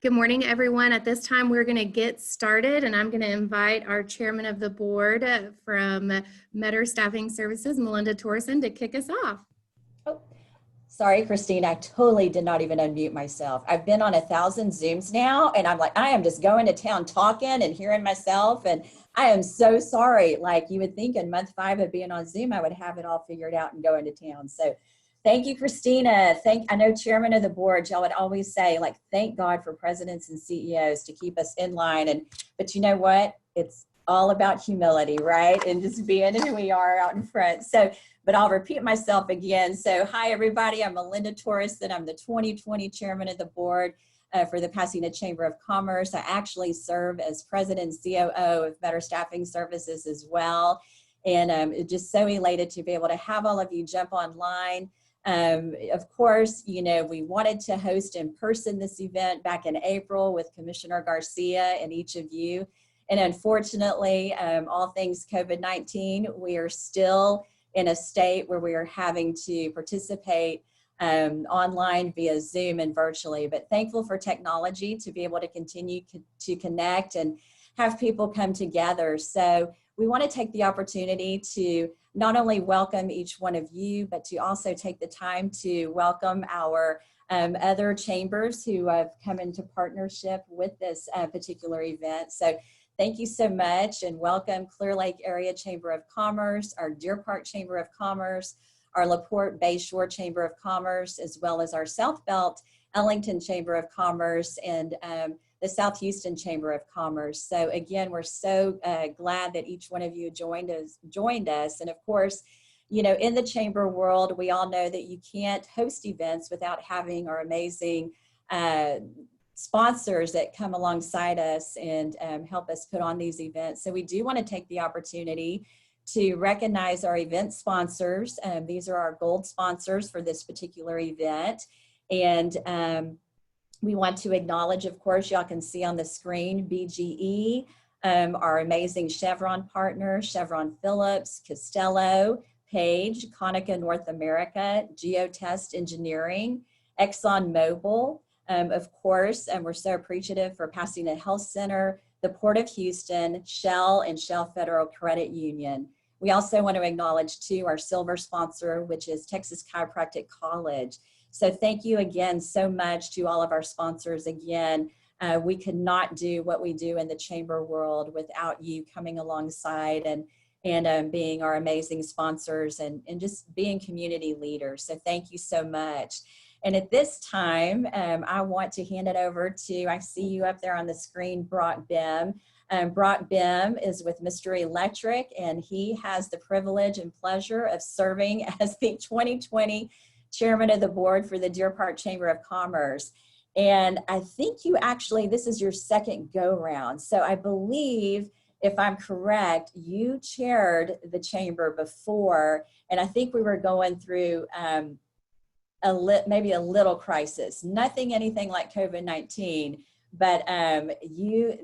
Good morning, everyone. At this time, we're going to get started, and I'm going to invite our chairman of the board from Metter Staffing Services, Melinda Torreson, to kick us off. Oh, sorry, Christine. I totally did not even unmute myself. I've been on 1,000 Zooms now, and I'm like, I am just going to town talking and hearing myself, and I am so sorry. Like, you would think in month 5 of being on Zoom, I would have it all figured out and go into town. So thank you, Christina. I know chairman of the board, y'all would always say, like, thank God for presidents and CEOs to keep us in line. But you know what? It's all about humility, right? And just being who we are out in front. But I'll repeat myself again. So hi, everybody. I'm Melinda Torreson. I'm the 2020 chairman of the board for the Pasadena Chamber of Commerce. I actually serve as president and COO of Better Staffing Services as well. And just so elated to be able to have all of you jump online. Of course, you know, we wanted to host in person this event back in April with Commissioner Garcia and each of you. And unfortunately, all things COVID-19, we are still in a state where we are having to participate online via Zoom and virtually, but thankful for technology to be able to continue to connect and have people come together. So we want to take the opportunity to not only welcome each one of you, but to also take the time to welcome our other chambers who have come into partnership with this particular event. So thank you so much, and welcome Clear Lake Area Chamber of Commerce, our Deer Park Chamber of Commerce, our LaPorte Bayshore Chamber of Commerce, as well as our South BELT-ELLINGTON Chamber of Commerce, and the South Houston Chamber of Commerce. So again, we're so glad that each one of you joined us. And of course, you know, in the chamber world, we all know that you can't host events without having our amazing sponsors that come alongside us and help us put on these events. So we do want to take the opportunity to recognize our event sponsors. These are our gold sponsors for this particular event. And we want to acknowledge, of course, y'all can see on the screen, BGE, our amazing Chevron partner, Chevron Phillips, Costello, Page, Konica North America, Geotest Engineering, ExxonMobil, of course, and we're so appreciative for Pasadena Health Center, the Port of Houston, Shell, and Shell Federal Credit Union. We also want to acknowledge, too, our silver sponsor, which is Texas Chiropractic College. So thank you again so much to all of our sponsors. Again, we could not do what we do in the chamber world without you coming alongside and being our amazing sponsors and just being community leaders. So thank you so much. And at this time, I want to hand it over to, I see you up there on the screen, Brock Bim. Brock Bim is with Mr. Electric, and he has the privilege and pleasure of serving as the 2020 chairman of the board for the Deer Park Chamber of Commerce. And I think you actually, this is your second go round. So I believe, if I'm correct, you chaired the chamber before, and I think we were going through maybe a little crisis, anything like COVID-19, but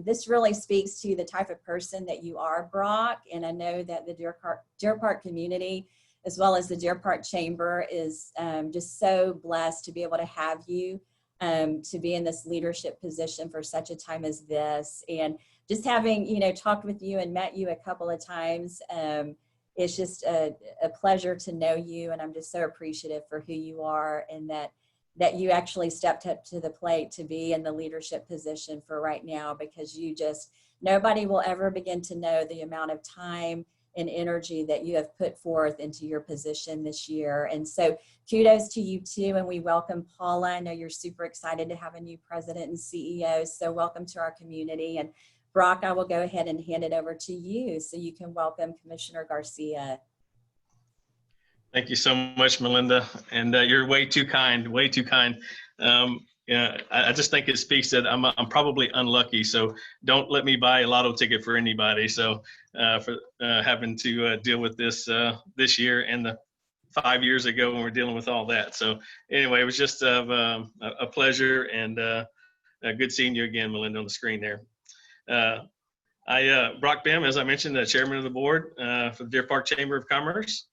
this really speaks to the type of person that you are, Brock. And I know that the Deer Park community, as well as the Deer Park Chamber, is just so blessed to be able to have you to be in this leadership position for such a time as this. And just having, you know, talked with you and met you a couple of times, it's just a pleasure to know you, and I'm just so appreciative for who you are, and that you actually stepped up to the plate to be in the leadership position for right now, because nobody will ever begin to know the amount of time and energy that you have put forth into your position this year. And so kudos to you too, and we welcome Paula. I know you're super excited to have a new president and CEO, so welcome to our community. And Brock, I will go ahead and hand it over to you so you can welcome Commissioner Garcia. Thank you so much, Melinda. And you're way too kind, way too kind. Yeah, I just think it speaks that I'm probably unlucky. So don't let me buy a lotto ticket for anybody. So for having to deal with this this year and the 5 years ago when we're dealing with all that. So anyway, it was just a pleasure, and good seeing you again, Melinda, on the screen there. Brock Bim, as I mentioned, the chairman of the board for the Deer Park Chamber of Commerce.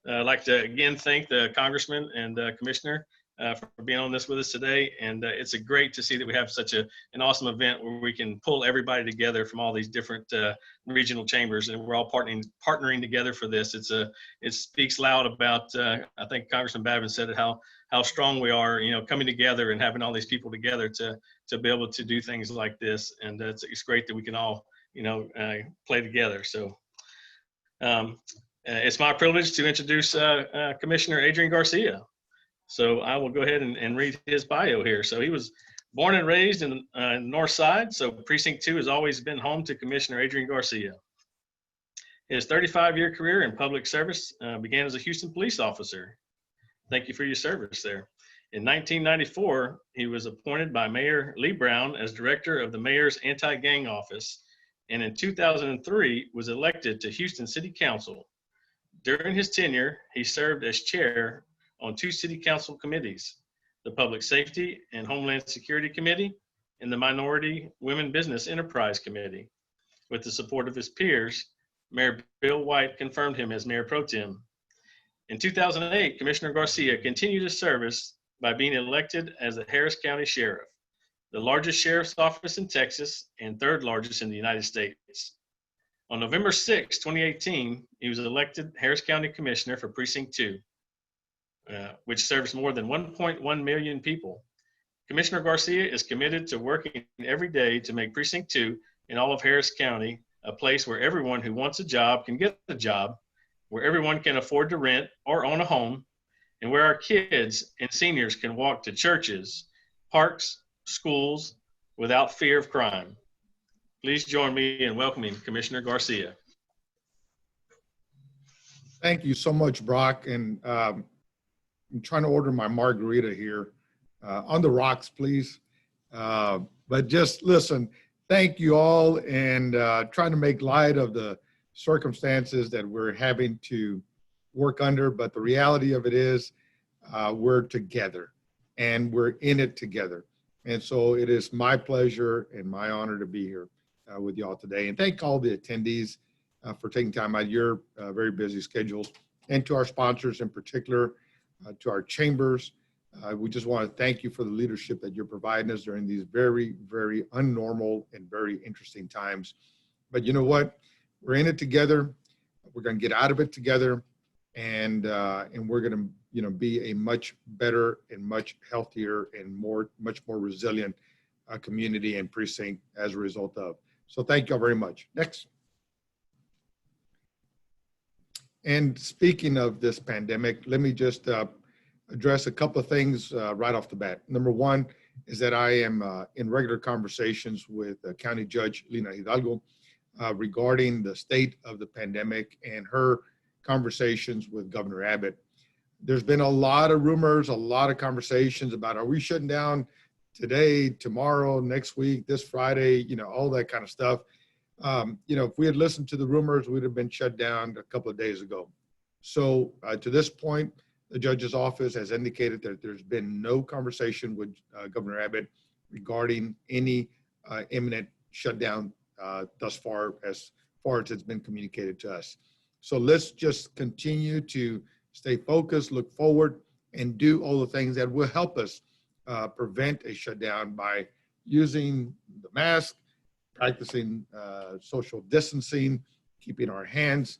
I'd like to again thank the congressman and commissioner for being on this with us today. And it's great to see that we have such an awesome event where we can pull everybody together from all these different regional chambers, and we're all partnering together for this. It speaks loud about, I think Congressman Babin said it, how strong we are, coming together and having all these people together to be able to do things like this. And it's great that we can all, play together. So it's my privilege to introduce Commissioner Adrian Garcia. So I will go ahead and read his bio here. So he was born and raised in the North Side. So Precinct 2 has always been home to Commissioner Adrian Garcia. His 35-year career in public service began as a Houston police officer. Thank you for your service there. In 1994, he was appointed by Mayor Lee Brown as director of the mayor's anti-gang office. And in 2003, was elected to Houston City Council. During his tenure, he served as chair on 2 city council committees, the Public Safety and Homeland Security Committee and the Minority Women Business Enterprise Committee. With the support of his peers, Mayor Bill White confirmed him as Mayor Pro Tem. In 2008, Commissioner Garcia continued his service by being elected as the Harris County Sheriff, the largest sheriff's office in Texas and 3rd largest in the United States. On November 6, 2018, he was elected Harris County Commissioner for Precinct 2. Which serves more than 1.1 million people. Commissioner Garcia is committed to working every day to make Precinct 2 in all of Harris County a place where everyone who wants a job can get a job, where everyone can afford to rent or own a home, and where our kids and seniors can walk to churches, parks, schools without fear of crime. Please join me in welcoming Commissioner Garcia. Thank you so much, Brock. And I'm trying to order my margarita here. On the rocks, please. But just listen, thank you all, and trying to make light of the circumstances that we're having to work under. But the reality of it is we're together and we're in it together. And so it is my pleasure and my honor to be here with you all today. And thank all the attendees for taking time out of your very busy schedules, and to our sponsors in particular, to our chambers. We just want to thank you for the leadership that you're providing us during these very, very unnormal and very interesting times. But you know what? We're in it together. We're going to get out of it together, and we're going to, be a much better and much healthier and much more resilient community and precinct as a result of. So thank you all very much. Next. And speaking of this pandemic, let me just address a couple of things right off the bat. Number one is that I am in regular conversations with County Judge Lina Hidalgo regarding the state of the pandemic and her conversations with Governor Abbott. There's been a lot of rumors, a lot of conversations about, are we shutting down today, tomorrow, next week, this Friday, all that kind of stuff. If we had listened to the rumors, we'd have been shut down a couple of days ago. So to this point, the judge's office has indicated that there's been no conversation with Governor Abbott regarding any imminent shutdown thus far as it's been communicated to us. So let's just continue to stay focused, look forward, and do all the things that will help us prevent a shutdown by using the mask, practicing social distancing, keeping our hands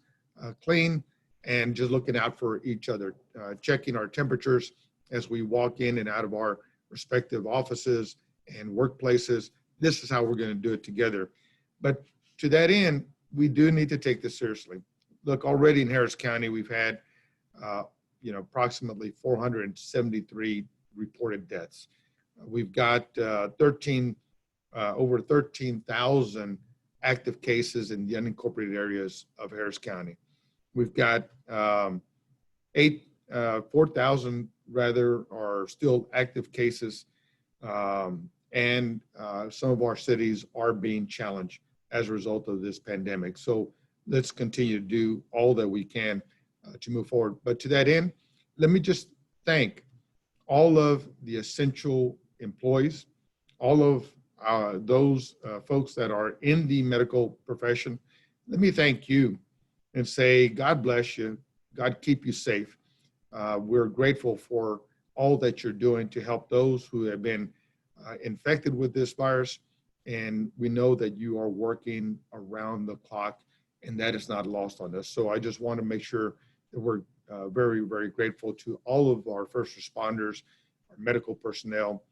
clean, and just looking out for each other, checking our temperatures as we walk in and out of our respective offices and workplaces. This is how we're going to do it together. But to that end, we do need to take this seriously. Look, already in Harris County, we've had approximately 473 reported deaths. We've got over 13,000 active cases in the unincorporated areas of Harris County. We've got 4,000 rather are still active cases, and some of our cities are being challenged as a result of this pandemic. So let's continue to do all that we can to move forward. But to that end, let me just thank all of the essential employees, all of those folks that are in the medical profession. Let me thank you and say, God bless you. God keep you safe. We're grateful for all that you're doing to help those who have been infected with this virus. And we know that you are working around the clock, and that is not lost on us. So I just want to make sure that we're very, very grateful to all of our first responders, our medical personnel,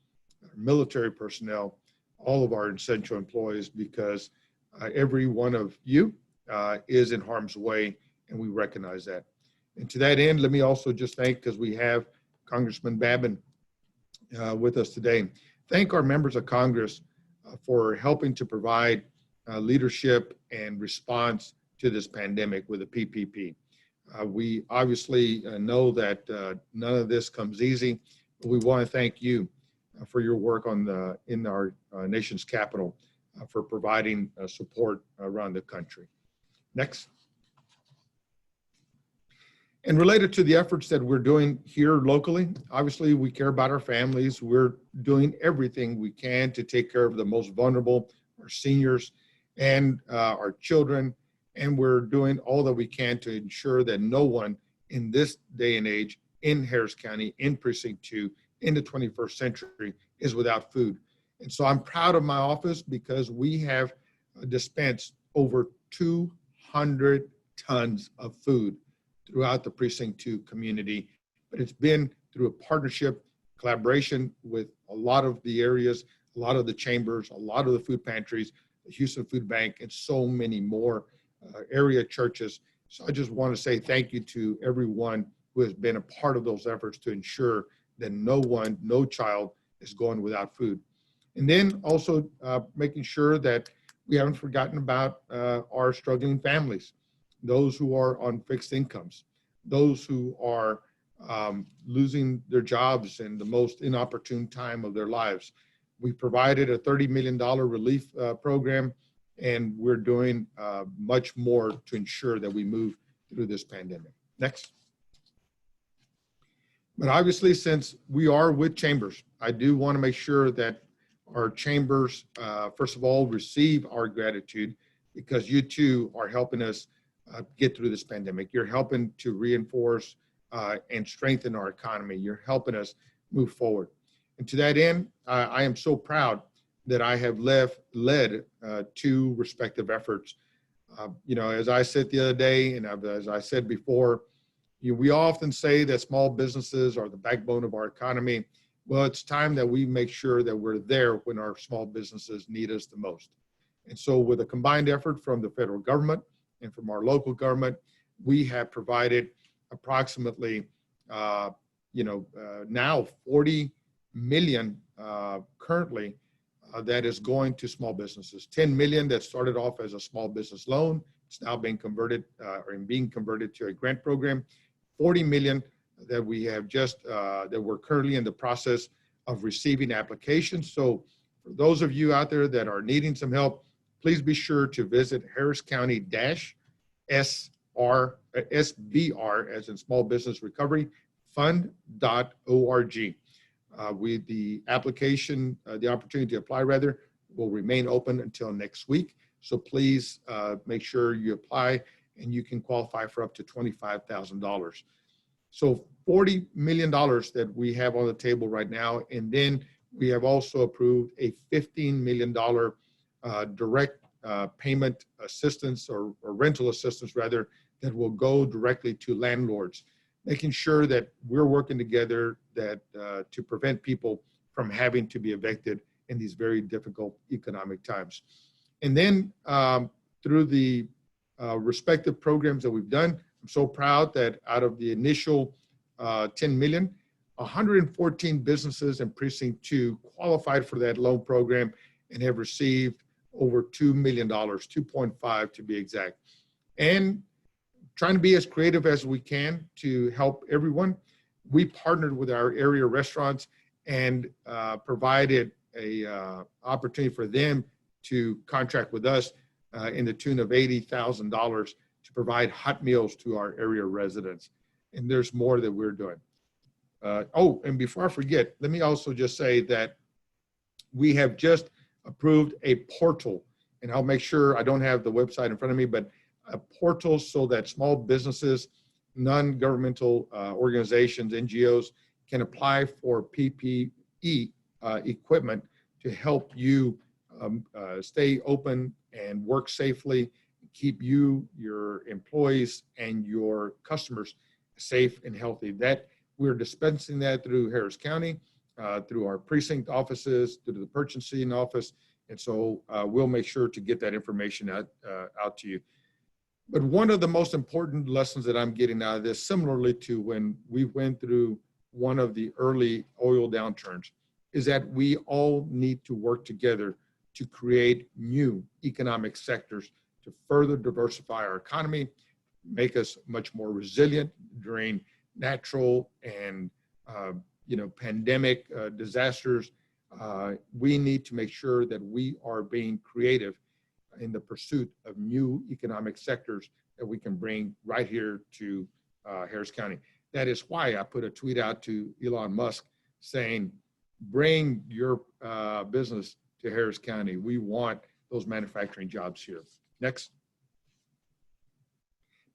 our military personnel, all of our essential employees, because every one of you is in harm's way, and we recognize that. And to that end, let me also just thank, because we have Congressman Babin with us today, thank our members of Congress for helping to provide leadership and response to this pandemic with the PPP. We obviously know that none of this comes easy, but we want to thank you for your work in our nation's capital for providing support around the country. Next. And related to the efforts that we're doing here locally, obviously we care about our families. We're doing everything we can to take care of the most vulnerable, our seniors and our children. And we're doing all that we can to ensure that no one in this day and age in Harris County, in Precinct 2, in the 21st century is without food. And so I'm proud of my office because we have dispensed over 200 tons of food throughout the Precinct 2 community. But it's been through a partnership, collaboration with a lot of the areas, a lot of the chambers, a lot of the food pantries, the Houston Food Bank, and so many more area churches. So I just want to say thank you to everyone who has been a part of those efforts to ensure that no child is going without food. And then also making sure that we haven't forgotten about our struggling families, those who are on fixed incomes, those who are losing their jobs in the most inopportune time of their lives. We provided a $30 million relief program, and we're doing much more to ensure that we move through this pandemic. Next. But obviously, since we are with chambers, I do want to make sure that our chambers, first of all, receive our gratitude, because you too are helping us get through this pandemic. You're helping to reinforce and strengthen our economy. You're helping us move forward. And to that end, I am so proud that I have led two respective efforts. As I said the other day, and as I said before, we often say that small businesses are the backbone of our economy. Well, it's time that we make sure that we're there when our small businesses need us the most. And so with a combined effort from the federal government and from our local government, we have provided approximately, now 40 million currently that is going to small businesses. 10 million that started off as a small business loan. It's now being converted to a grant program. 40 million that we have that we're currently in the process of receiving applications. So for those of you out there that are needing some help, please be sure to visit Harris County-SBR, as in Small Business Recovery Fund.org. With the application, the opportunity to apply rather, will remain open until next week. So please make sure you apply, and you can qualify for up to $25,000. So $40 million that we have on the table right now. And then we have also approved a $15 million direct payment assistance or rental assistance rather, that will go directly to landlords, making sure that we're working together to prevent people from having to be evicted in these very difficult economic times. And then through the respective programs that we've done, I'm so proud that out of the initial 10 million, 114 businesses in Precinct 2 qualified for that loan program and have received over $2 million, 2.5 to be exact. And trying to be as creative as we can to help everyone, we partnered with our area restaurants and provided a opportunity for them to contract with us in the tune of $80,000 to provide hot meals to our area residents. And there's more that we're doing. And before I forget, let me also just say that we have just approved a portal, and I'll make sure I don't have the website in front of me, but a portal so that small businesses, non-governmental organizations, NGOs can apply for PPE equipment to help you stay open and work safely, keep you, your employees, and your customers safe and healthy. That we're dispensing that through Harris County, through our precinct offices, through the purchasing office. And so we'll make sure to get that information out to you. But one of the most important lessons that I'm getting out of this, similarly to when we went through one of the early oil downturns, is that we all need to work together to create new economic sectors to further diversify our economy, make us much more resilient during natural and pandemic disasters. We need to make sure that we are being creative in the pursuit of new economic sectors that we can bring right here to Harris County. That is why I put a tweet out to Elon Musk saying, bring your business to Harris County. We want those manufacturing jobs here. Next.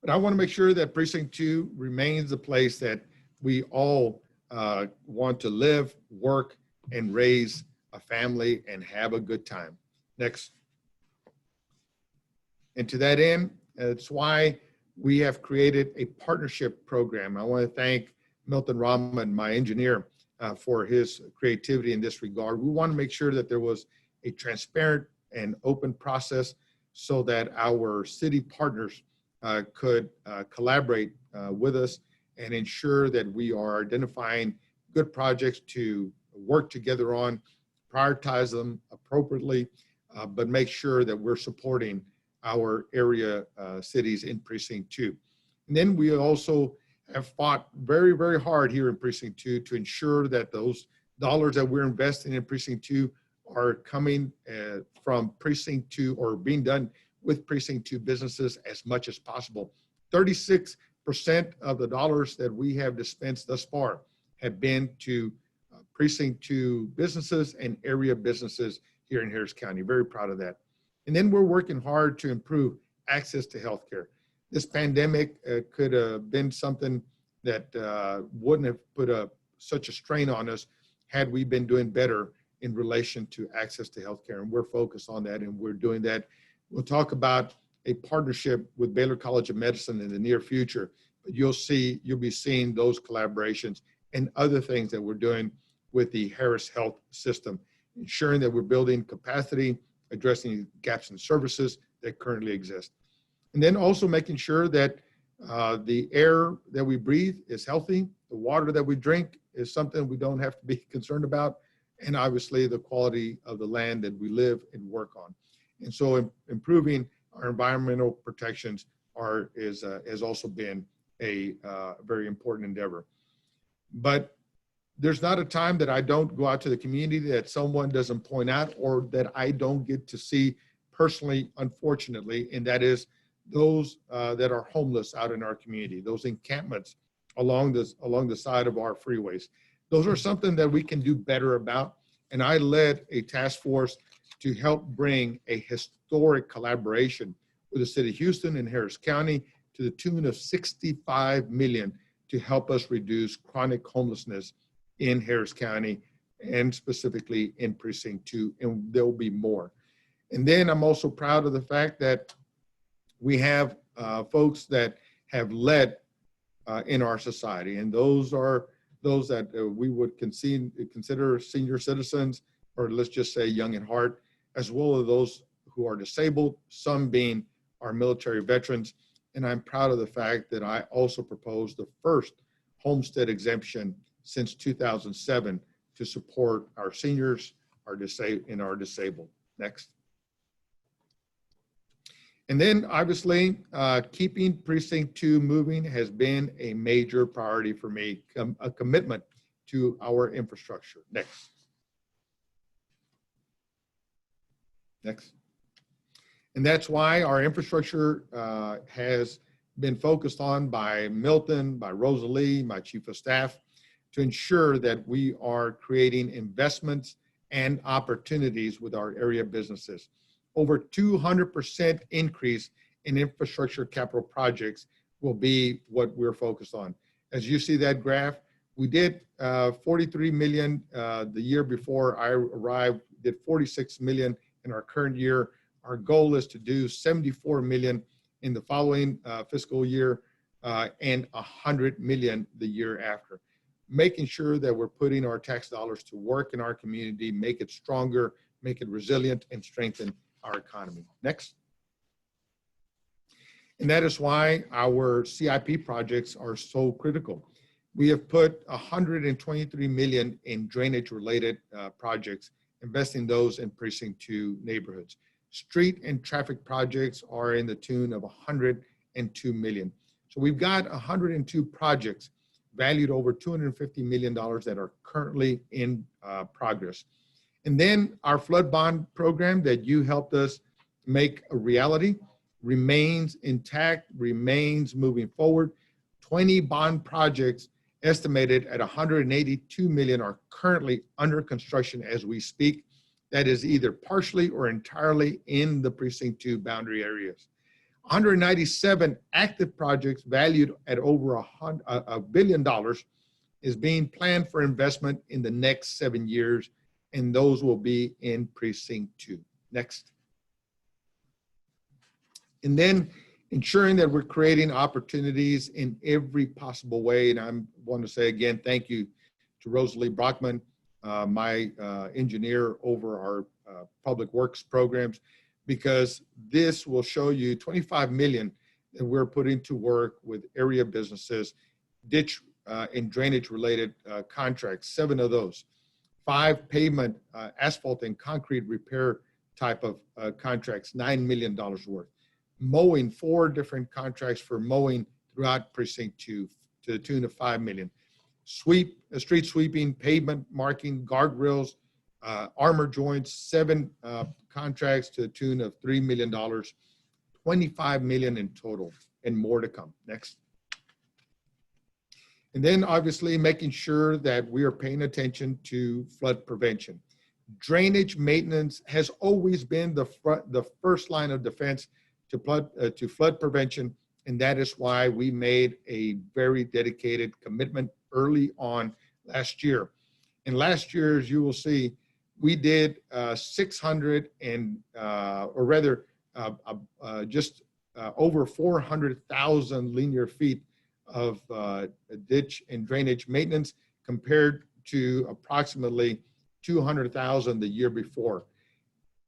But I want to make sure that Precinct 2 remains the place that we all want to live, work, and raise a family and have a good time. Next. And to that end, that's why we have created a partnership program. I want to thank Milton Rahman, my engineer, for his creativity in this regard. We want to make sure that there was a transparent and open process so that our city partners could collaborate with us and ensure that we are identifying good projects to work together on, prioritize them appropriately, but make sure that we're supporting our area cities in Precinct 2. And then we also have fought very, very hard here in Precinct 2 to ensure that those dollars that we're investing in Precinct 2 are coming from Precinct 2 or being done with Precinct 2 businesses as much as possible. 36% of the dollars that we have dispensed thus far have been to Precinct 2 businesses and area businesses here in Harris County. Very proud of that. And then we're working hard to improve access to healthcare. This pandemic could have been something that wouldn't have put such a strain on us had we been doing better in relation to access to healthcare. And we're focused on that, and we're doing that. We'll talk about a partnership with Baylor College of Medicine in the near future, but you'll be seeing those collaborations and other things that we're doing with the Harris Health System, ensuring that we're building capacity, addressing gaps in services that currently exist. And then also making sure that the air that we breathe is healthy, the water that we drink is something we don't have to be concerned about, and obviously the quality of the land that we live and work on. And so improving our environmental protections has also been a very important endeavor. But there's not a time that I don't go out to the community that someone doesn't point out or that I don't get to see personally, unfortunately, and that is those that are homeless out in our community, those encampments along the side of our freeways. Those are something that we can do better about. And I led a task force to help bring a historic collaboration with the city of Houston and Harris County to the tune of $65 million to help us reduce chronic homelessness in Harris County and specifically in Precinct 2, and there'll be more. And then I'm also proud of the fact that we have folks that have led in our society, and those are those that we would consider senior citizens, or let's just say young at heart, as well as those who are disabled, some being our military veterans. And I'm proud of the fact that I also proposed the first homestead exemption since 2007 to support our seniors, our disabled. Next. And then obviously keeping Precinct 2 moving has been a major priority for me, a commitment to our infrastructure. Next. Next. And that's why our infrastructure has been focused on by Milton, by Rosalie, my chief of staff, to ensure that we are creating investments and opportunities with our area businesses. Over 200% increase in infrastructure capital projects will be what we're focused on. As you see that graph, We did 43 million the year before I arrived, did 46 million in our current year. Our goal is to do 74 million in the following fiscal year and 100 million the year after. Making sure that we're putting our tax dollars to work in our community, make it stronger, make it resilient, and strengthen our economy. Next. And that is why our CIP projects are so critical. We have put 123 million in drainage-related projects, investing those in Precinct 2 neighborhoods. Street and traffic projects are in the tune of 102 million. So we've got 102 projects valued over $250 million that are currently in progress. And then our flood bond program that you helped us make a reality remains intact, remains moving forward. 20 bond projects estimated at 182 million are currently under construction as we speak. That is either partially or entirely in the Precinct 2 boundary areas. 197 active projects valued at over $1 billion is being planned for investment in the next 7 years, and those will be in Precinct 2. Next. And then ensuring that we're creating opportunities in every possible way. And I want to say again, thank you to Rosalie Brockman, my engineer over our public works programs, because this will show you 25 million that we're putting to work with area businesses, ditch and drainage related contracts, 7 of those, 5 pavement, asphalt and concrete repair type of contracts, $9 million worth. Mowing, 4 different contracts for mowing throughout Precinct 2 to the tune of 5 million. Street sweeping, pavement marking, guardrails, armor joints, 7 contracts to the tune of $3 million, 25 million in total, and more to come. Next. And then obviously making sure that we are paying attention to flood prevention. Drainage maintenance has always been the first line of defense to flood prevention, and that is why we made a very dedicated commitment early on last year. And last year, as you will see, we did 600 and, or rather, just over 400,000 linear feet of ditch and drainage maintenance compared to approximately 200,000 the year before.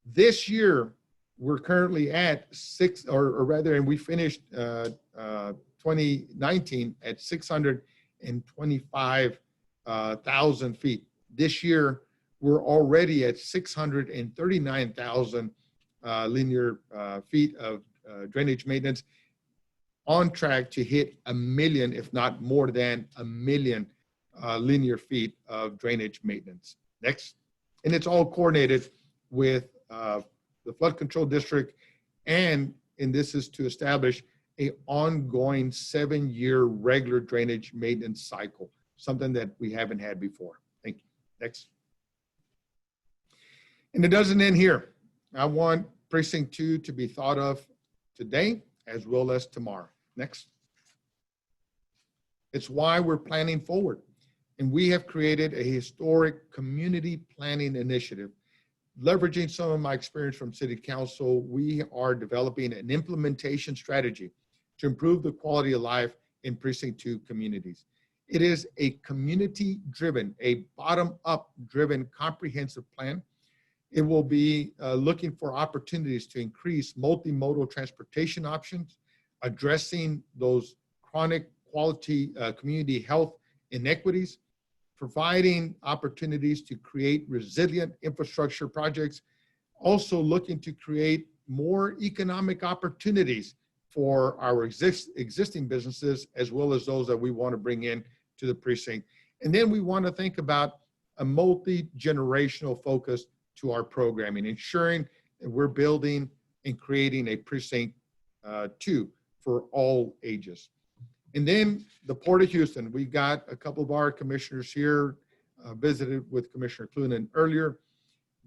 This year, we're currently at and we finished 2019 at 625,000 feet. This year, we're already at 639,000 linear feet of drainage maintenance, on track to hit 1 million, if not more than 1 million linear feet of drainage maintenance. Next. And it's all coordinated with the flood control district, and this is to establish an ongoing 7-year regular drainage maintenance cycle, something that we haven't had before. Thank you. Next. And it doesn't end here. I want Precinct 2 to be thought of today as well as tomorrow. Next. It's why we're planning forward. And we have created a historic community planning initiative. Leveraging some of my experience from City Council, we are developing an implementation strategy to improve the quality of life in Precinct 2 communities. It is a community-driven, a bottom-up driven comprehensive plan. It will be looking for opportunities to increase multimodal transportation options, addressing those chronic quality community health inequities, providing opportunities to create resilient infrastructure projects, also looking to create more economic opportunities for our existing businesses, as well as those that we want to bring in to the precinct. And then we want to think about a multi-generational focus to our programming, ensuring that we're building and creating a Precinct 2 for all ages. And then the Port of Houston, we got a couple of our commissioners here, visited with Commissioner Clunan earlier.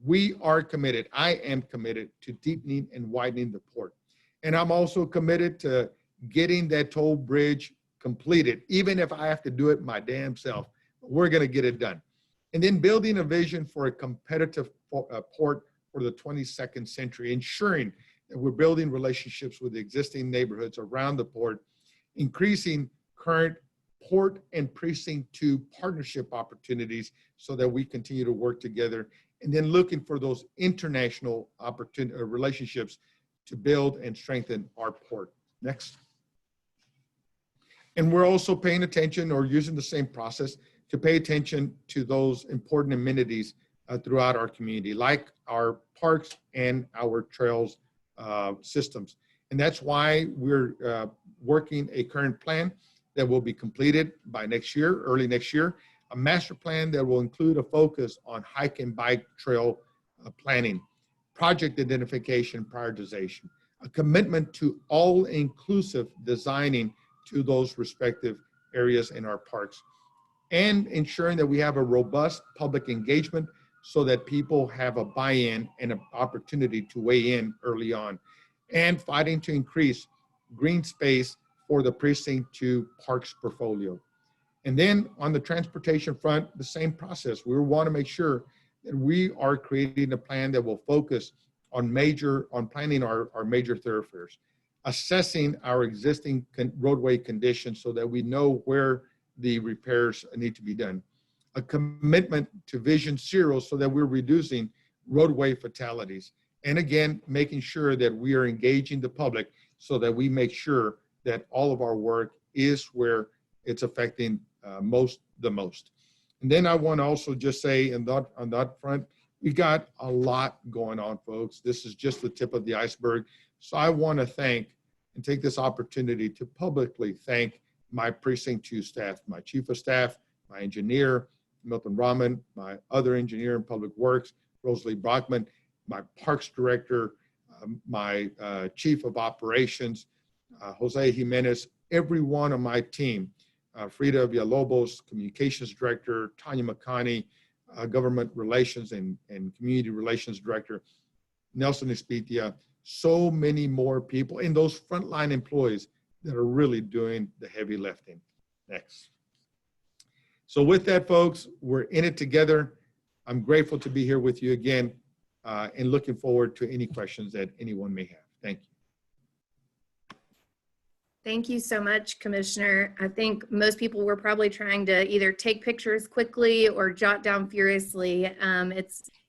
We are committed, I am committed to deepening and widening the port. And I'm also committed to getting that toll bridge completed, even if I have to do it my damn self. We're going to get it done. And then building a vision for a competitive port for the 22nd century, ensuring that we're building relationships with the existing neighborhoods around the port, increasing current port and precinct 2 partnership opportunities so that we continue to work together, and then looking for those international relationships to build and strengthen our port. Next. And we're also paying attention, or using the same process, to pay attention to those important amenities throughout our community, like our parks and our trails systems. And that's why we're working a current plan that will be completed by next year, early next year, a master plan that will include a focus on hike and bike trail planning, project identification, prioritization, a commitment to all-inclusive designing to those respective areas in our parks, and ensuring that we have a robust public engagement so that people have a buy-in and an opportunity to weigh in early on, and fighting to increase green space for the Precinct 2 parks portfolio. And then on the transportation front, the same process. We want to make sure that we are creating a plan that will focus on planning our major thoroughfares, assessing our existing roadway conditions so that we know where the repairs need to be done, a commitment to Vision Zero so that we're reducing roadway fatalities, and again, making sure that we are engaging the public so that we make sure that all of our work is where it's affecting the most. And then I want to also just say on that front, we got a lot going on, folks. This is just the tip of the iceberg. So I want to thank and take this opportunity to publicly thank my Precinct 2 staff, my Chief of Staff, my engineer, Milton Rahman, my other engineer in Public Works, Rosalie Brockman, my Parks Director, my Chief of Operations, Jose Jimenez, every one of my team, Frida Villalobos, Communications Director, Tanya McConney, Government Relations and Community Relations Director, Nelson Espitia, so many more people, and those frontline employees that are really doing the heavy lifting. Next. So with that, folks, we're in it together. I'm grateful to be here with you again, and looking forward to any questions that anyone may have. Thank you. Thank you so much, Commissioner. I think most people were probably trying to either take pictures quickly or jot down furiously.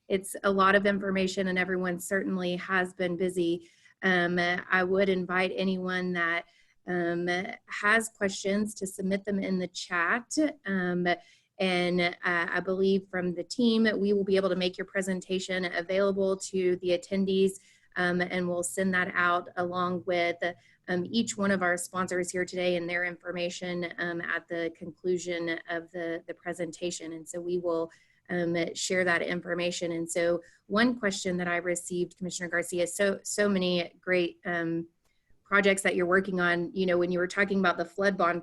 It's a lot of information, and everyone certainly has been busy. I would invite anyone that has questions to submit them in the chat. And I believe from the team, we will be able to make your presentation available to the attendees, and we'll send that out along with each one of our sponsors here today and their information at the conclusion of the presentation. And so we will share that information. And so one question that I received, Commissioner Garcia, so many great projects that you're working on. You know, when you were talking about the flood bond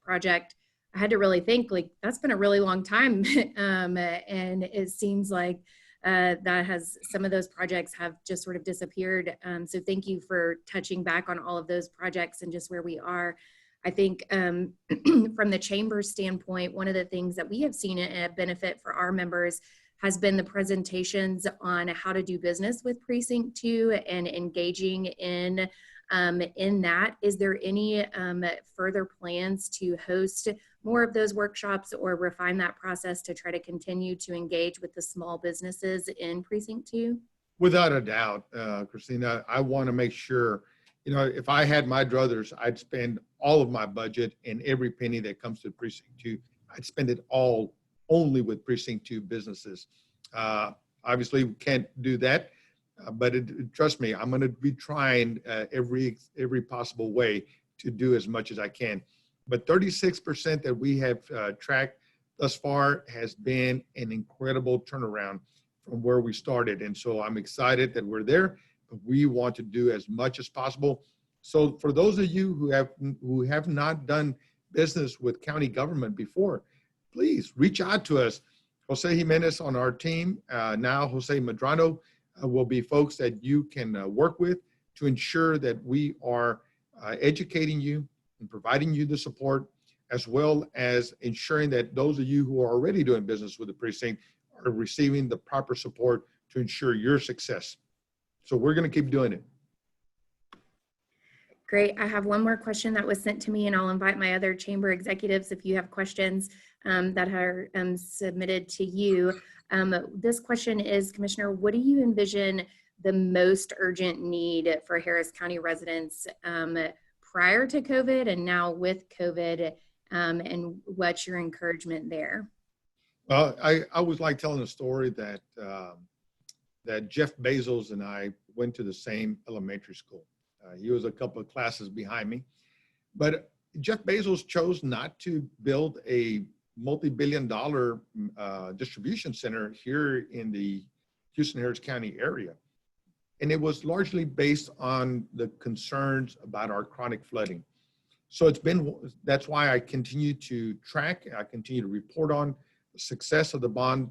project, I had to really think, like, that's been a really long time. And it seems like some of those projects have just sort of disappeared. So thank you for touching back on all of those projects and just where we are. I think from the chamber standpoint, one of the things that we have seen a benefit for our members has been the presentations on how to do business with Precinct 2 and engaging in that. Is there any further plans to host more of those workshops or refine that process to try to continue to engage with the small businesses in Precinct 2? Without a doubt, Christina, I want to make sure, you know, if I had my druthers, I'd spend all of my budget and every penny that comes to Precinct 2, I'd spend it all only with Precinct 2 businesses. Obviously, we can't do that. But trust me, I'm going to be trying every possible way to do as much as I can. But 36% that we have tracked thus far has been an incredible turnaround from where we started. And so I'm excited that we're there. But we want to do as much as possible. So for those of you who have not done business with county government before, please reach out to us. Jose Jimenez on our team, now Jose Medrano, will be folks that you can work with to ensure that we are educating you and providing you the support as well as ensuring that those of you who are already doing business with the precinct are receiving the proper support to ensure your success. So we're going to keep doing it. Great. I have one more question that was sent to me, and I'll invite my other chamber executives if you have questions that are submitted to you. This question is, Commissioner, what do you envision the most urgent need for Harris County residents prior to COVID and now with COVID, and what's your encouragement there? Well, I always like telling a story that that Jeff Bezos and I went to the same elementary school. He was a couple of classes behind me, but Jeff Bezos chose not to build a multi-billion-dollar distribution center here in the Houston-Harris County area. And it was largely based on the concerns about our chronic flooding. So that's why I continue to track, I continue to report on the success of the bond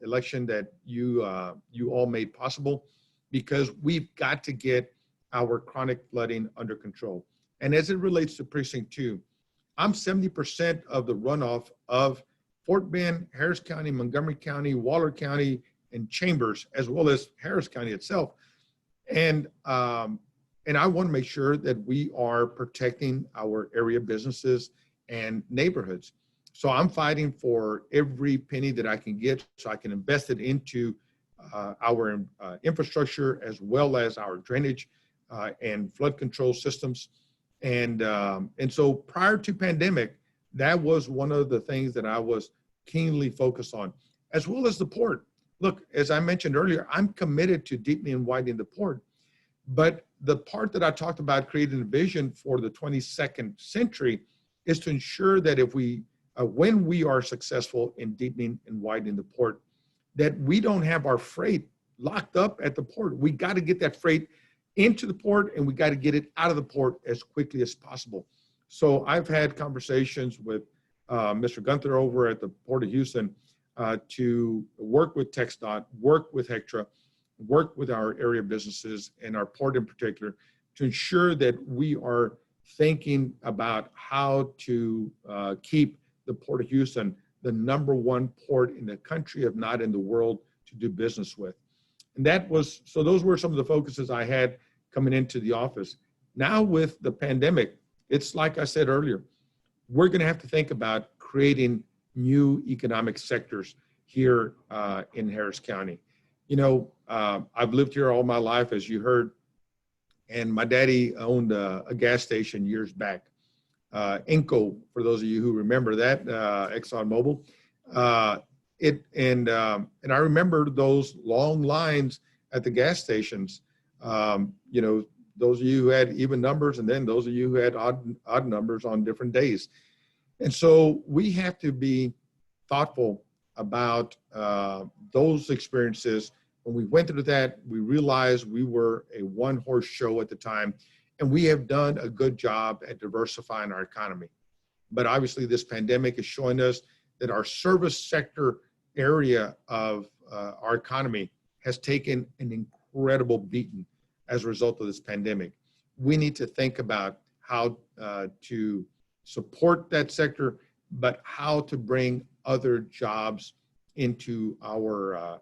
election that you all made possible, because we've got to get our chronic flooding under control. And as it relates to Precinct 2, I'm 70% of the runoff of Fort Bend, Harris County, Montgomery County, Waller County, and Chambers, as well as Harris County itself. And I want to make sure that we are protecting our area businesses and neighborhoods. So I'm fighting for every penny that I can get so I can invest it into our infrastructure, as well as our drainage and flood control systems. And so prior to pandemic, that was one of the things that I was keenly focused on, as well as the port. Look, as I mentioned earlier, I'm committed to deepening and widening the port. But the part that I talked about creating a vision for the 22nd century is to ensure that if when we are successful in deepening and widening the port, that we don't have our freight locked up at the port. We got to get that freight into the port, and we got to get it out of the port as quickly as possible. So I've had conversations with Mr. Gunther over at the Port of Houston to work with TxDOT, work with HECTRA, work with our area businesses and our port in particular, to ensure that we are thinking about how to keep the Port of Houston the #1 port in the country, if not in the world, to do business with. And those were some of the focuses I had coming into the office. Now with the pandemic, it's like I said earlier, we're going to have to think about creating new economic sectors here in Harris County. You know, I've lived here all my life, as you heard, and my daddy owned a gas station years back. Inco, for those of you who remember that, ExxonMobil. And I remember those long lines at the gas stations. You know, those of you who had even numbers, and then those of you who had odd numbers on different days. And so we have to be thoughtful about those experiences. When we went through that, we realized we were a one-horse show at the time, and we have done a good job at diversifying our economy. But obviously this pandemic is showing us that our service sector area of our economy has taken an incredible beating as a result of this pandemic. We need to think about how to support that sector, but how to bring other jobs into our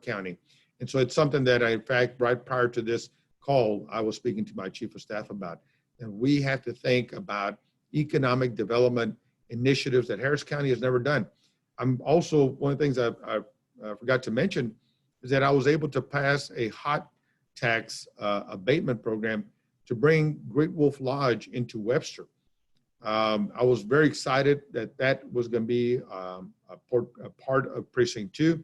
county. And so it's something that in fact, right prior to this call, I was speaking to my chief of staff about. And we have to think about economic development initiatives that Harris County has never done. I'm also, one of the things I forgot to mention is that I was able to pass a hot tax abatement program to bring Great Wolf Lodge into Webster. I was very excited that that was going to be a part of Precinct 2.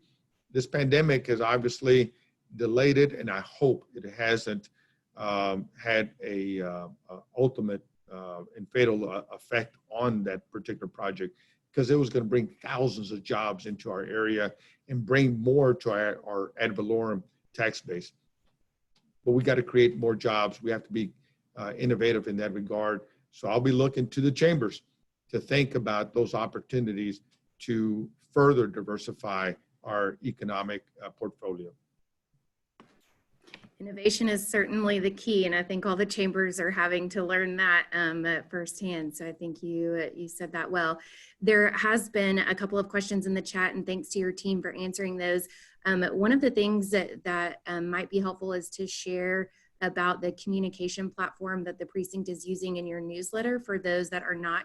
This pandemic has obviously delayed it, and I hope it hasn't had a ultimate and fatal effect on that particular project, because it was going to bring thousands of jobs into our area and bring more to our ad valorem tax base. But we got to create more jobs. We have to be innovative in that regard. So I'll be looking to the chambers to think about those opportunities to further diversify our economic portfolio. Innovation is certainly the key, and I think all the chambers are having to learn that firsthand. So I think you said that well. There has been a couple of questions in the chat, and thanks to your team for answering those. One of the things that might be helpful is to share about the communication platform that the precinct is using in your newsletter for those that are not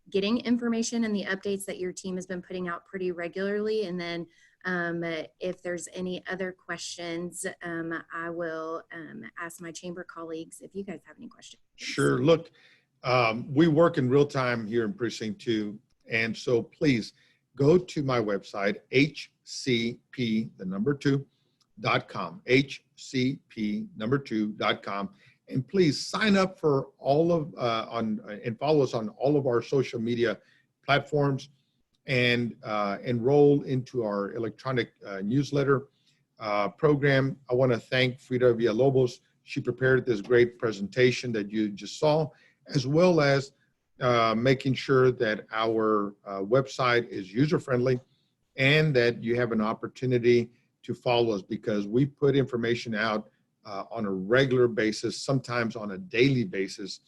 getting information and the updates that your team has been putting out pretty regularly. And then if there's any other questions, I will ask my chamber colleagues if you guys have any questions. Sure. Look, we work in real time here in Precinct 2. And so please go to my website, hcp2.com, hcp2.com, and please sign up for all of and follow us on all of our social media platforms, and enroll into our electronic newsletter program. I want to thank Frida Villalobos. She prepared this great presentation that you just saw, as well as making sure that our website is user-friendly and that you have an opportunity to follow us, because we put information out on a regular basis, sometimes on a daily basis.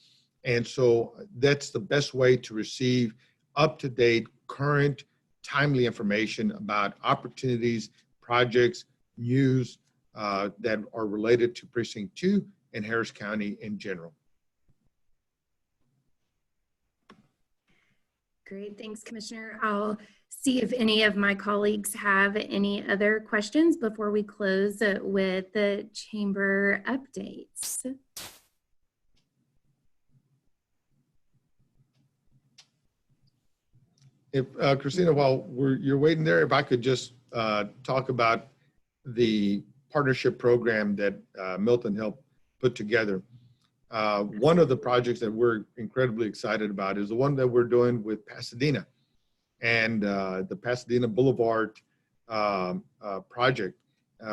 And so that's the best way to receive up-to-date, current, timely information about opportunities, projects, news that are related to Precinct 2 and Harris County in general. Great, thanks, Commissioner. I'll see if any of my colleagues have any other questions before we close with the chamber updates. If Christina, while you're waiting there, if I could just talk about the partnership program that Milton helped put together. One of the projects that we're incredibly excited about is the one that we're doing with Pasadena, and the Pasadena Boulevard project.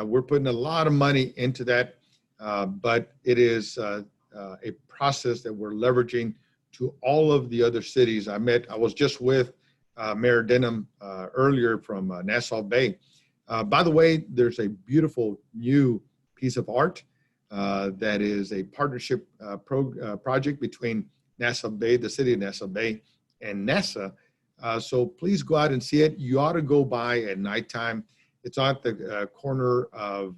We're putting a lot of money into that, but it is a process that we're leveraging to all of the other cities. I was just with Mayor Denham earlier from Nassau Bay. By the way, there's a beautiful new piece of art that is a partnership project between Nassau Bay, the city of Nassau Bay, and NASA. So please go out and see it. You ought to go by at nighttime. It's on the corner of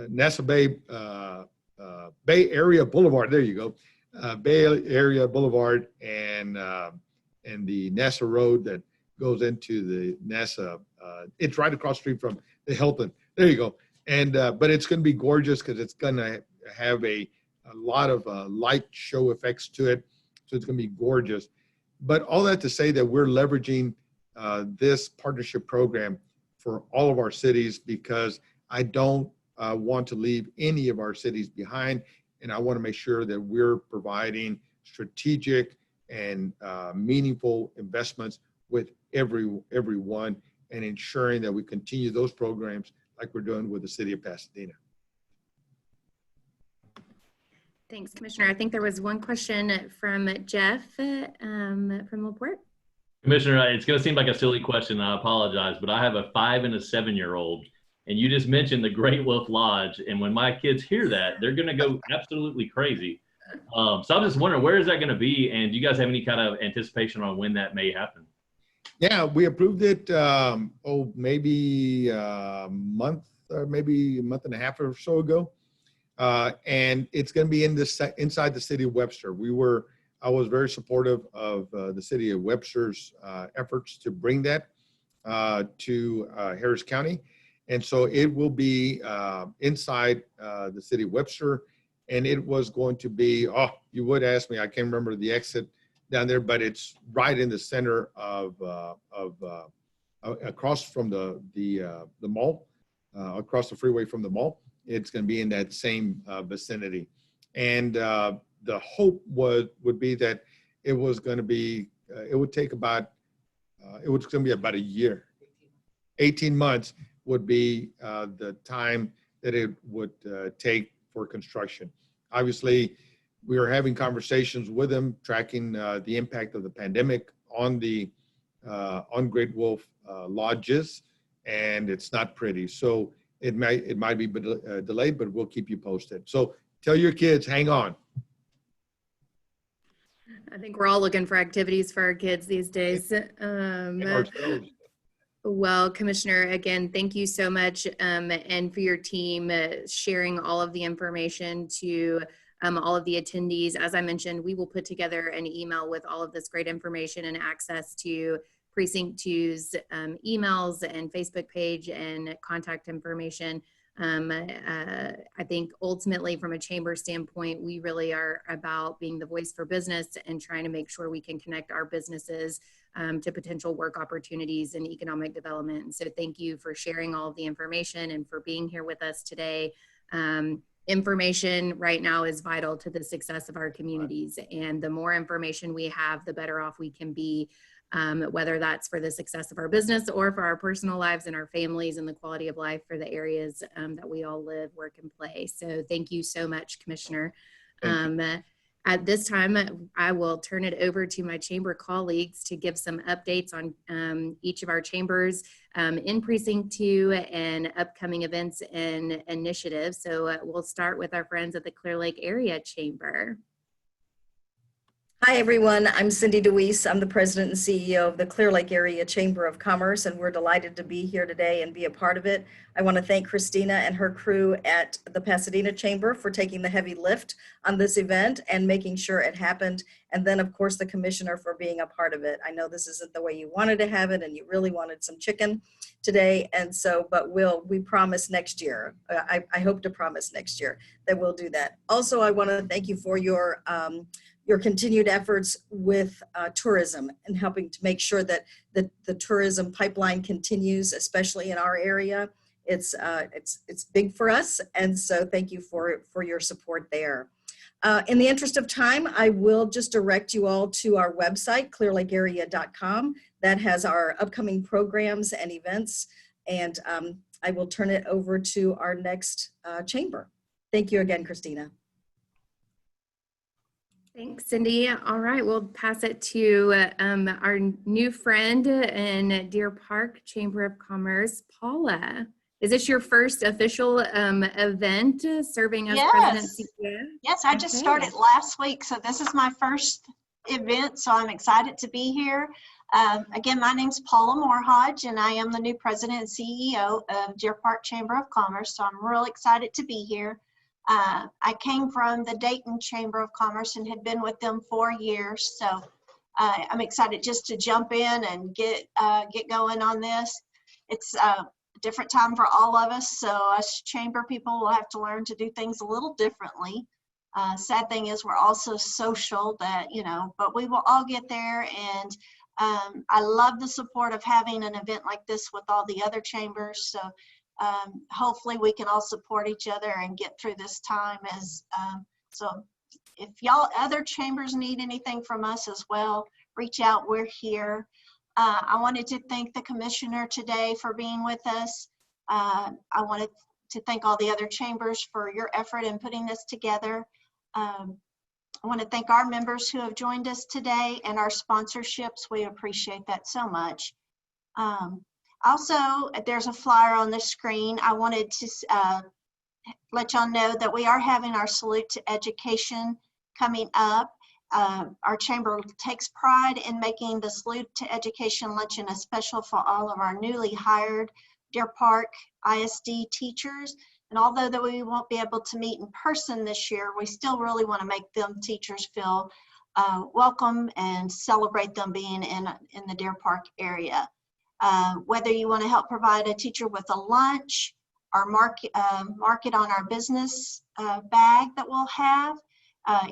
Nassau Bay, Bay Area Boulevard. There you go. Bay Area Boulevard and the NASA Road that goes into the NASA. It's right across the street from the Hilton. There you go. And but it's going to be gorgeous because it's going to have a lot of light show effects to it. So it's going to be gorgeous. But all that to say that we're leveraging this partnership program for all of our cities, because I don't want to leave any of our cities behind. And I want to make sure that we're providing strategic and meaningful investments with everyone, and ensuring that we continue those programs like we're doing with the city of Pasadena. Thanks, Commissioner. I think there was one question from Jeff from LaPorte. Commissioner, it's going to seem like a silly question. I apologize, but I have a 5 and a 7-year-old. And you just mentioned the Great Wolf Lodge. And when my kids hear that, they're going to go absolutely crazy. So I'm just wondering, where is that going to be? And do you guys have any kind of anticipation on when that may happen? Yeah, we approved it, maybe a month and a half or so ago. And it's going to be inside the city of Webster. I was very supportive of the city of Webster's efforts to bring that to Harris County. And so it will be inside the city of Webster, and it was going to be, you would ask me, I can't remember the exit down there, but it's right in the center of across from the mall, across the freeway from the mall. It's going to be in that same vicinity. And the hope would be that it was going to be, it was going to be about a year, 18 months would be the time that it would take for construction. Obviously, we are having conversations with them, tracking the impact of the pandemic on Great Wolf lodges, and it's not pretty. So it might be delayed, but we'll keep you posted. So tell your kids, hang on. I think we're all looking for activities for our kids these days. And ourselves. Well, Commissioner, again, thank you so much, and for your team sharing all of the information to all of the attendees. As I mentioned, we will put together an email with all of this great information and access to Precinct 2's emails and Facebook page and contact information. I think ultimately from a chamber standpoint, we really are about being the voice for business and trying to make sure we can connect our businesses to potential work opportunities and economic development. And so thank you for sharing all of the information and for being here with us today. Information right now is vital to the success of our communities. And the more information we have, the better off we can be, whether that's for the success of our business or for our personal lives and our families and the quality of life for the areas that we all live, work, and play. So thank you so much, Commissioner. At this time, I will turn it over to my chamber colleagues to give some updates on each of our chambers in Precinct 2 and upcoming events and initiatives. So we'll start with our friends at the Clear Lake Area Chamber. Hi, everyone. I'm Cindy DeWeese. I'm the president and CEO of the Clear Lake Area Chamber of Commerce, and we're delighted to be here today and be a part of it. I want to thank Christina and her crew at the Pasadena Chamber for taking the heavy lift on this event and making sure it happened. And then, of course, the commissioner for being a part of it. I know this isn't the way you wanted to have it, and you really wanted some chicken today. And so, but we promise next year. I hope to promise next year that we'll do that. Also, I want to thank you for your continued efforts with tourism and helping to make sure that the tourism pipeline continues, especially in our area. It's big for us, and so thank you for your support there. In the interest of time, I will just direct you all to our website, clearlakearea.com. That has our upcoming programs and events, and I will turn it over to our next chamber. Thank you again, Christina. Thanks, Cindy. All right, we'll pass it to our new friend in Deer Park Chamber of Commerce, Paula. Is this your first official event serving as president CEO? Yes, I just started last week, so this is my first event, so I'm excited to be here. Again, my name's Paula Moorhodge, and I am the new president and CEO of Deer Park Chamber of Commerce, so I'm real excited to be here. I came from the Dayton Chamber of Commerce and had been with them 4 years, so I'm excited just to jump in and get going on this. It's a different time for all of us, so us chamber people will have to learn to do things a little differently. Sad thing is we're all so social that, but we will all get there, and I love the support of having an event like this with all the other chambers. So hopefully we can all support each other and get through this time. So if y'all other chambers need anything from us as well, reach out, we're here. I wanted to thank the commissioner today for being with us. I wanted to thank all the other chambers for your effort in putting this together. I want to thank our members who have joined us today and our sponsorships. We appreciate that so much. Also, there's a flyer on the screen. I wanted to let y'all know that we are having our Salute to Education coming up. Our chamber takes pride in making the Salute to Education luncheon a special for all of our newly hired Deer Park ISD teachers. And although that we won't be able to meet in person this year, we still really want to make them teachers feel welcome and celebrate them being in the Deer Park area. Whether you want to help provide a teacher with a lunch or mark it on our business bag that we'll have,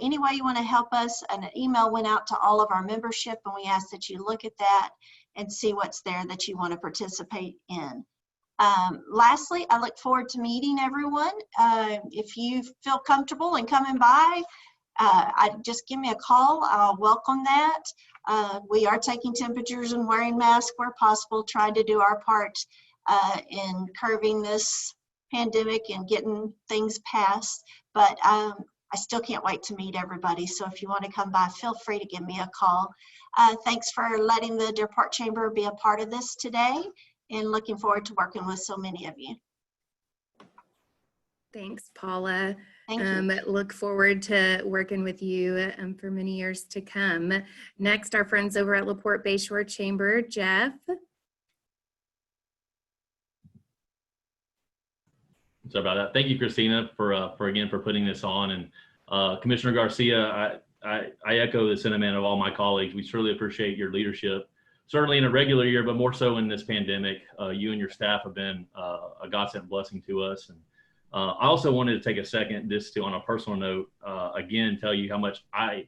any way you want to help us, an email went out to all of our membership, and we ask that you look at that and see what's there that you want to participate in. Lastly, I look forward to meeting everyone. If you feel comfortable in coming by, just give me a call. I'll welcome that. We are taking temperatures and wearing masks where possible, trying to do our part in curbing this pandemic and getting things passed. But I still can't wait to meet everybody. So if you want to come by, feel free to give me a call. Thanks for letting the Deer Park Chamber be a part of this today, and looking forward to working with so many of you. Thanks, Paula. Thank you. Look forward to working with you for many years to come. Next, our friends over at LaPorte Bayshore Chamber, Jeff. Sorry about that. Thank you, Christina, for again for putting this on. And Commissioner Garcia, I echo the sentiment of all my colleagues. We truly appreciate your leadership, certainly in a regular year, but more so in this pandemic. You and your staff have been a godsend blessing to us. And I also wanted to take a second just to, on a personal note, again, tell you how much I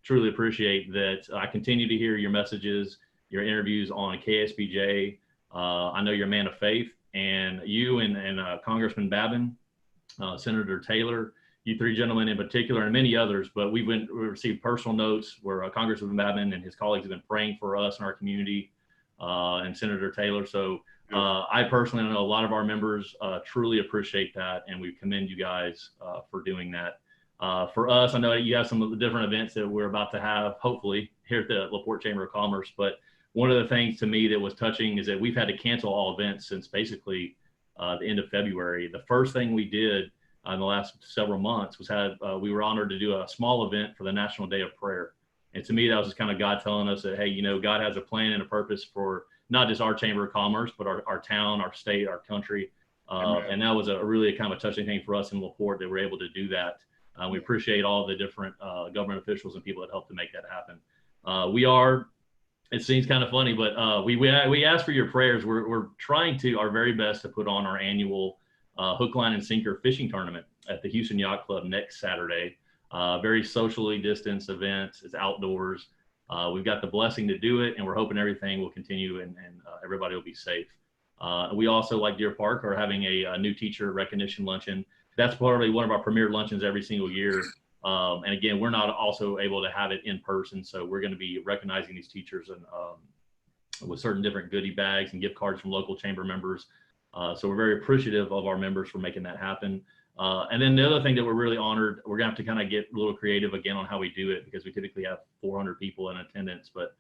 truly appreciate that I continue to hear your messages, your interviews on KSBJ. I know you're a man of faith. And you and Congressman Babin, Senator Taylor, you three gentlemen in particular, and many others, but we received personal notes where Congressman Babin and his colleagues have been praying for us and our community, and Senator Taylor. So I personally know a lot of our members truly appreciate that, and we commend you guys for doing that. For us, I know you have some of the different events that we're about to have, hopefully, here at the LaPorte Chamber of Commerce, but one of the things to me that was touching is that we've had to cancel all events since basically the end of February. The first thing we did in the last several months was we were honored to do a small event for the National Day of Prayer. And to me, that was just kind of God telling us that, hey, you know, God has a plan and a purpose for not just our Chamber of Commerce, but our town, our state, our country. And that was a really kind of a touching thing for us in LaPorte that we're able to do that. We appreciate all the different government officials and people that helped to make that happen. It seems kind of funny, but we ask for your prayers. We're trying our very best to put on our annual hook, line, and sinker fishing tournament at the Houston Yacht Club next Saturday. Very socially distanced event. It's outdoors. We've got the blessing to do it, and we're hoping everything will continue and everybody will be safe. We also, like Deer Park, are having a new teacher recognition luncheon. That's probably one of our premier luncheons every single year. And again, we're not also able to have it in person. So we're going to be recognizing these teachers and with certain different goodie bags and gift cards from local chamber members. So we're very appreciative of our members for making that happen. And then the other thing that we're really honored, we're going to have to kind of get a little creative again on how we do it, because we typically have 400 people in attendance, but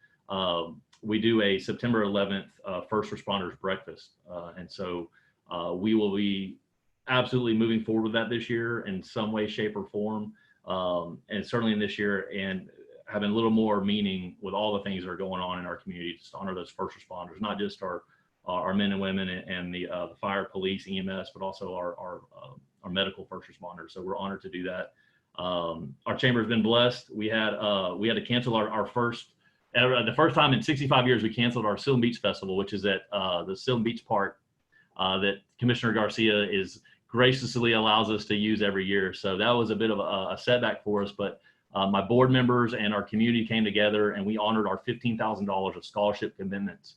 we do a September 11th first responders breakfast. And so we will be absolutely moving forward with that this year in some way, shape, or form. And certainly in this year, and having a little more meaning with all the things that are going on in our community, just to honor those first responders, not just our men and women and the fire, police, EMS, but also our medical first responders. So we're honored to do that. Our chamber has been blessed. We had to cancel the first time in 65 years, we canceled our Silver Beach Festival, which is at the Silver Beach Park that Commissioner Garcia graciously allows us to use every year. So that was a bit of a setback for us, but my board members and our community came together and we honored our $15,000 of scholarship commitments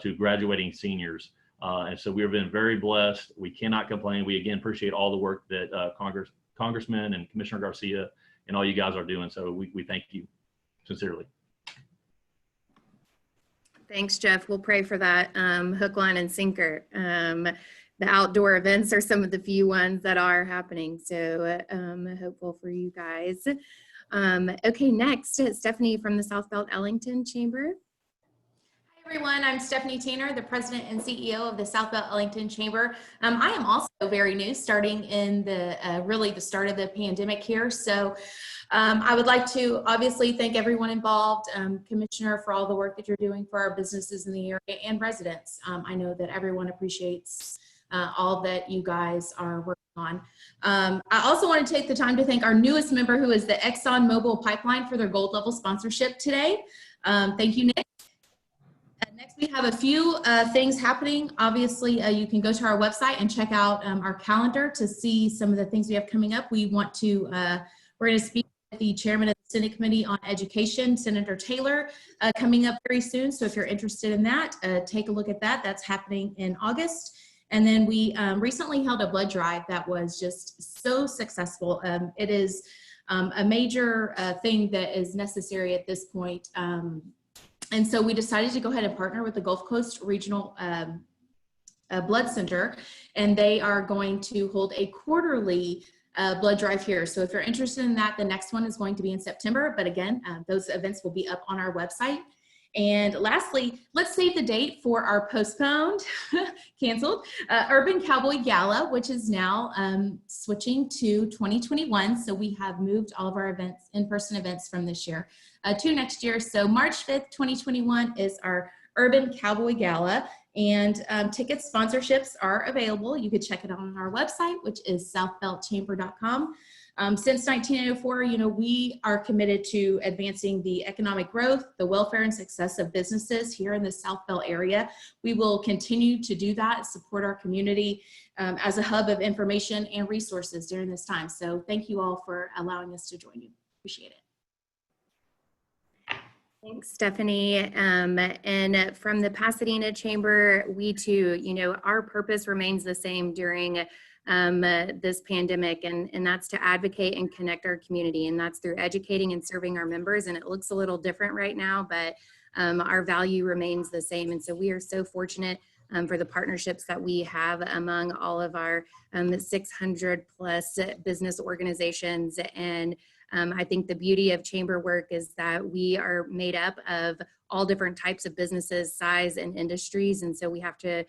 to graduating seniors. And so we've been very blessed. We cannot complain. We again appreciate all the work that Congressman and Commissioner Garcia and all you guys are doing. So we thank you sincerely. Thanks, Jeff. We'll pray for that hook, line, and sinker. The outdoor events are some of the few ones that are happening. So hopeful for you guys. Okay, next, Stephanie from the South BELT-ELLINGTON Chamber. Hi, everyone. I'm Stephanie Tanner, the President and CEO of the South BELT-ELLINGTON Chamber. I am also very new, starting in really the start of the pandemic here. So I would like to obviously thank everyone involved, Commissioner, for all the work that you're doing for our businesses in the area and residents. I know that everyone appreciates all that you guys are working on. I also want to take the time to thank our newest member, who is the ExxonMobil Pipeline, for their gold level sponsorship today. Thank you, Nick. Next, we have a few things happening. Obviously, you can go to our website and check out our calendar to see some of the things we have coming up. We're going to speak with the chairman of the Senate Committee on Education, Senator Taylor, coming up very soon. So if you're interested in that, take a look at that. That's happening in August. And then we recently held a blood drive that was just so successful. It is a major thing that is necessary at this point. And so we decided to go ahead and partner with the Gulf Coast Regional Blood Center, and they are going to hold a quarterly blood drive here. So if you're interested in that, the next one is going to be in September. But again, those events will be up on our website. And lastly, let's save the date for our postponed, canceled, Urban Cowboy Gala, which is now switching to 2021. So we have moved all of our events, in-person events from this year to next year. So March 5th, 2021 is our Urban Cowboy Gala, and ticket sponsorships are available. You could check it out on our website, which is southbeltchamber.com. Since 1904, we are committed to advancing the economic growth, the welfare and success of businesses here in the South Belt area. We will continue to do that, support our community as a hub of information and resources during this time. So thank you all for allowing us to join you. Appreciate it. Thanks, Stephanie. And from the Pasadena Chamber, we too, our purpose remains the same during this pandemic, and that's to advocate and connect our community, and that's through educating and serving our members. And it looks a little different right now, but our value remains the same. And so we are so fortunate for the partnerships that we have among all of our 600 plus business organizations. And I think the beauty of chamber work is that we are made up of all different types of businesses, size, and industries. And so we have to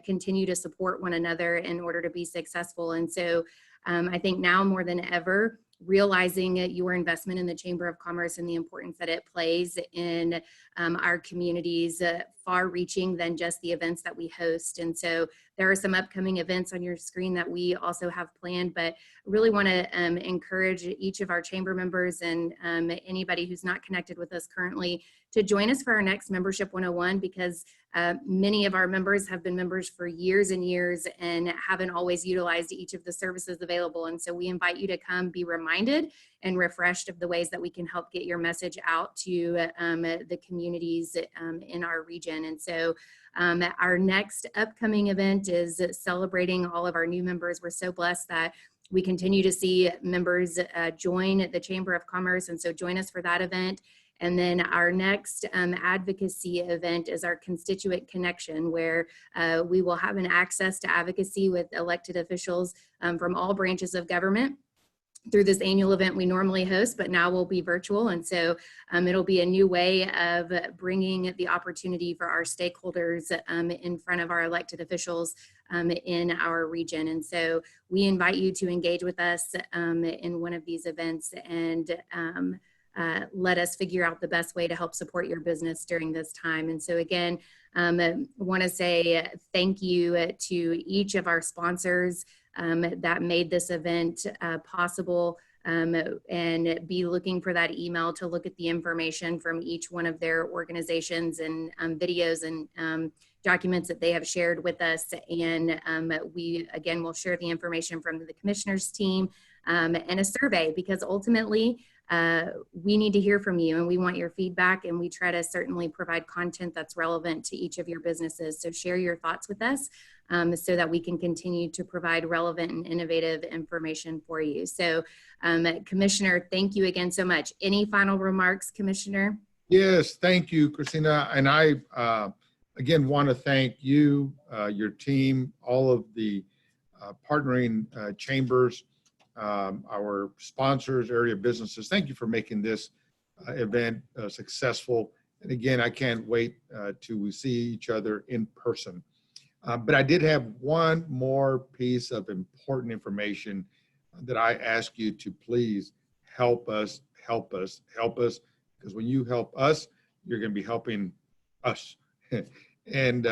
continue to support one another in order to be successful. And so I think now more than ever, realizing your investment in the Chamber of Commerce and the importance that it plays in our communities, far reaching than just the events that we host. And so there are some upcoming events on your screen that we also have planned, but really want to encourage each of our chamber members and anybody who's not connected with us currently to join us for our next Membership 101, because many of our members have been members for years and years and haven't always utilized each of the services available. And so we invite you to come be reminded and refreshed of the ways that we can help get your message out to the communities in our region. And so our next upcoming event is celebrating all of our new members. We're so blessed that we continue to see members join the Chamber of Commerce, and so join us for that event. And then our next advocacy event is our Constituent Connection, where we will have an access to advocacy with elected officials from all branches of government through this annual event we normally host, but now will be virtual. And so it'll be a new way of bringing the opportunity for our stakeholders in front of our elected officials in our region. And so we invite you to engage with us in one of these events and let us figure out the best way to help support your business during this time. And so again, want to say thank you to each of our sponsors that made this event possible, and be looking for that email to look at the information from each one of their organizations and videos and documents that they have shared with us. And we, again, will share the information from the commissioner's team and a survey, because ultimately we need to hear from you and we want your feedback, and we try to certainly provide content that's relevant to each of your businesses. So share your thoughts with us so that we can continue to provide relevant and innovative information for you. So Commissioner, thank you again so much. Any final remarks, Commissioner? Yes, thank you, Christina. And I, again, want to thank you, your team, all of the partnering chambers, our sponsors, area businesses. Thank you for making this event successful. And again, I can't wait till we see each other in person. But I did have one more piece of important information that I ask you to please help us, because when you help us, you're going to be helping us. And,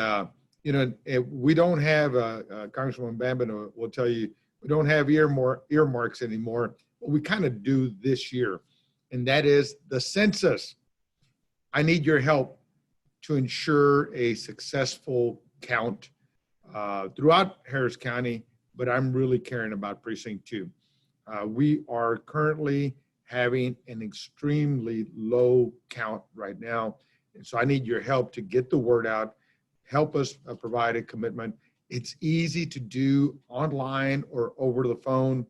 we don't have, Congresswoman Bambino will tell you, we don't have earmarks anymore, but we kind of do this year, and that is the census. I need your help to ensure a successful count throughout Harris County, but I'm really caring about Precinct 2. We are currently having an extremely low count right now, and so I need your help to get the word out. Help us provide a commitment. It's easy to do online or over the phone,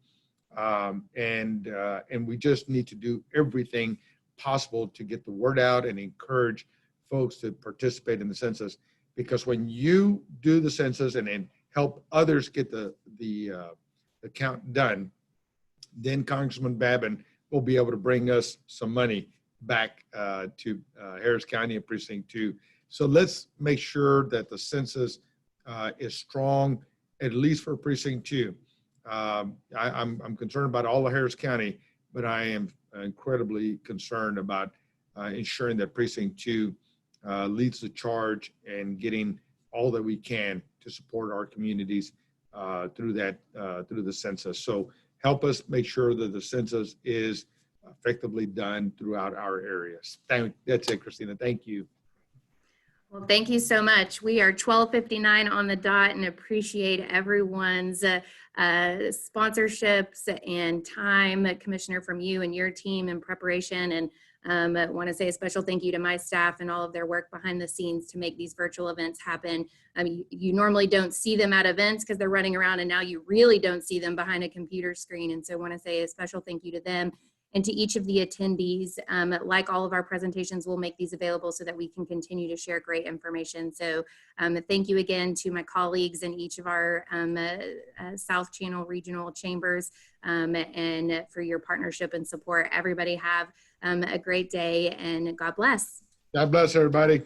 and we just need to do everything possible to get the word out and encourage folks to participate in the census. Because when you do the census and then help others get the count done, then Congressman Babin will be able to bring us some money back to Harris County and Precinct 2. So let's make sure that the census is strong, at least for Precinct 2. I'm concerned about all of Harris County, but I am incredibly concerned about ensuring that Precinct 2 leads the charge and getting all that we can to support our communities through the census. So help us make sure that the census is effectively done throughout our areas. That's it, Christina. Thank you. Well, thank you so much. We are 12:59 on the dot and appreciate everyone's sponsorships and time, Commissioner, from you and your team in preparation. And I want to say a special thank you to my staff and all of their work behind the scenes to make these virtual events happen. You normally don't see them at events because they're running around, and now you really don't see them behind a computer screen. And so I want to say a special thank you to them and to each of the attendees. Like all of our presentations, we'll make these available so that we can continue to share great information. So thank you again to my colleagues in each of our South Channel regional chambers and for your partnership and support. Everybody have a great day, and God bless. God bless everybody.